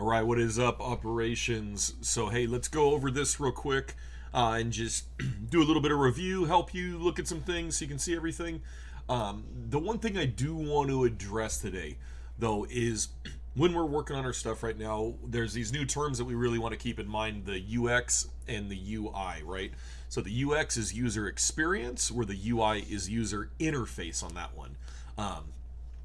All right, what is up, operations? So, hey, let's go over this real quick and just do a little bit of review, help you look at some things so you can see everything. The one thing I do want to address today, though, is when we're working on our stuff right now, there's these new terms that we really want to keep in mind, the UX and the UI, right? So the UX is user experience, where the UI is user interface on that one.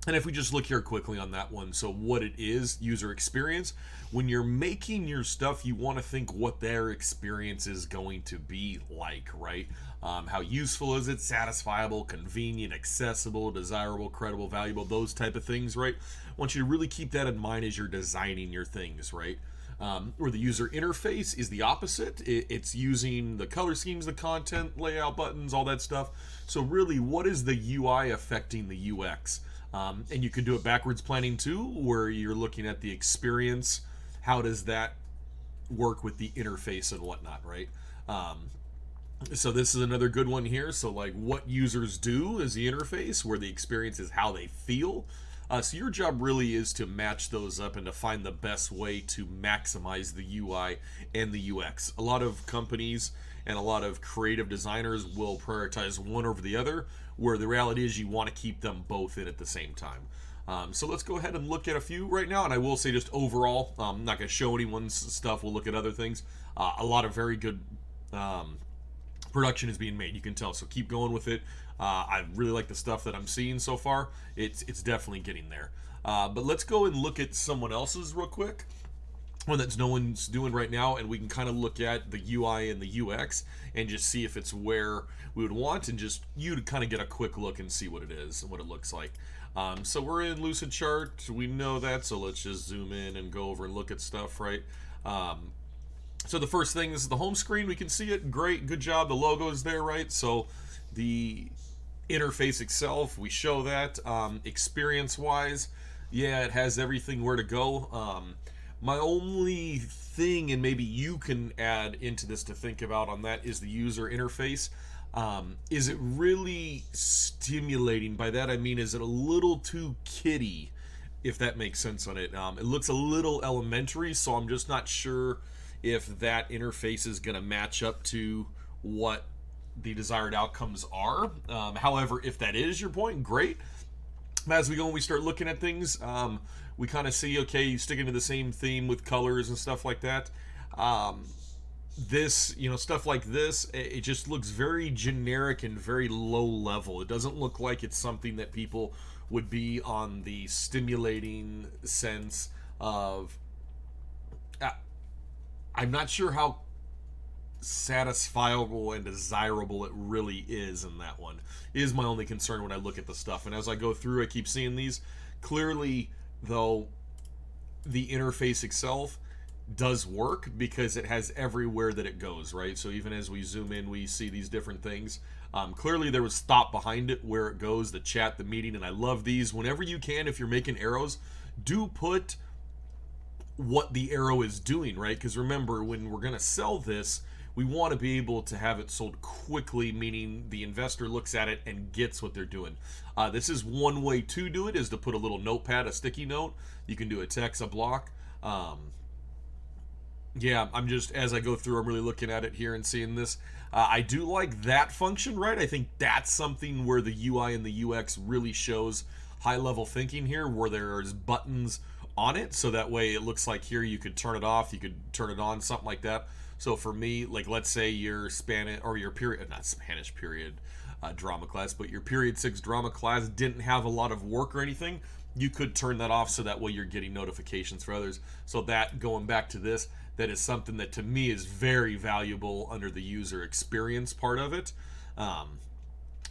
And if we just look here quickly on that one, so what it is, user experience, when you're making your stuff, you want to think what their experience is going to be like, right? How useful is it, satisfiable, convenient, accessible, desirable, credible, valuable, those type of things, right? I want you to really keep that in mind as you're designing your things, right? Or the user interface is the opposite. It's using the color schemes, the content, layout buttons, all that stuff. So really, what is the UI affecting the UX? And you can do it backwards planning too, where you're looking at the experience. How does that work with the interface and whatnot, right? So this is another good one here. So like what users do is the interface, where the experience is how they feel. So your job really is to match those up and to find the best way to maximize the UI and the UX. A lot of companies and a lot of creative designers will prioritize one over the other, where the reality is you want to keep them both in at the same time. So let's go ahead and look at a few right now. And I will say just overall, I'm not going to show anyone's stuff. We'll look at other things. A lot of very good production is being made. You can tell. So keep going with it. I really like the stuff that I'm seeing so far. It's definitely getting there. But let's go and look at someone else's real quick. One that's no one's doing right now, and we can kind of look at the UI and the UX and just see if it's where we would want, and just you to kind of get a quick look and see what it is and what it looks like. So we're in Lucid Chart. We know that, so let's just zoom in and go over and look at stuff, right? So the first thing is the home screen. We can see it. Great, good job. The logo is there, right? So the interface itself, we show that. Experience-wise, yeah, it has everything where to go. My only thing, and maybe you can add into this to think about on that, is the user interface. Is it really stimulating? By that I mean, is it a little too kiddie, if that makes sense on it? It looks a little elementary, so I'm just not sure if that interface is going to match up to what the desired outcomes are. However, if that is your point, great. As we go and we start looking at things, we kind of see, okay, sticking to the same theme with colors and stuff like that. This, stuff like this, it just looks very generic and very low level. It doesn't look like it's something that people would be on the stimulating sense of. I'm not sure how satisfiable and desirable it really is in that one, is my only concern when I look at the stuff. And as I go through, I keep seeing these. Clearly, though, the interface itself does work because it has everywhere that it goes, right? So even as we zoom in, we see these different things. Clearly there was thought behind it, where it goes, the chat, the meeting, and I love these. Whenever you can, if you're making arrows, do put what the arrow is doing, right? Because remember, when we're going to sell this, we want to be able to have it sold quickly, meaning the investor looks at it and gets what they're doing. This is one way to do it, is to put a little notepad, a sticky note. You can do a text, a block. Yeah, I'm just, as I go through, I'm really looking at it here and seeing this. I do like that function, right? I think that's something where the UI and the UX really shows high-level thinking here, where there's buttons on it, so that way it looks like here you could turn it off, you could turn it on, something like that. So for me, like let's say your Spanish or your period, not Spanish period drama class, but your period 6 drama class didn't have a lot of work or anything, you could turn that off so that way you're getting notifications for others. So that, going back to this, that is something that to me is very valuable under the user experience part of it.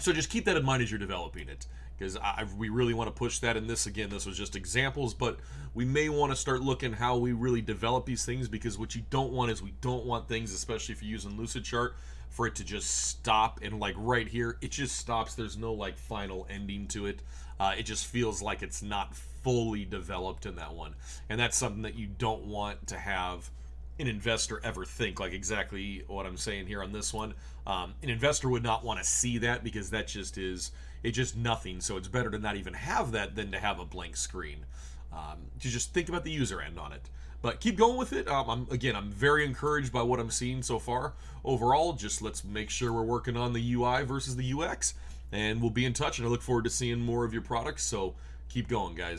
So just keep that in mind as you're developing it, because we really want to push that in this. Again, this was just examples, but we may want to start looking how we really develop these things, because what you don't want is, we don't want things, especially if you're using Lucid Chart, for it to just stop, and like right here, it just stops. There's no like final ending to it. It just feels like it's not fully developed in that one, and that's something that you don't want to have an investor ever think, like exactly what I'm saying here on this one. An investor would not want to see that, because that just is, it's just nothing. So it's better to not even have that than to have a blank screen. To just think about the user end on it. But keep going with it. I'm very encouraged by what I'm seeing so far. Overall, just let's make sure we're working on the UI versus the UX, and we'll be in touch. And I look forward to seeing more of your products. So keep going, guys.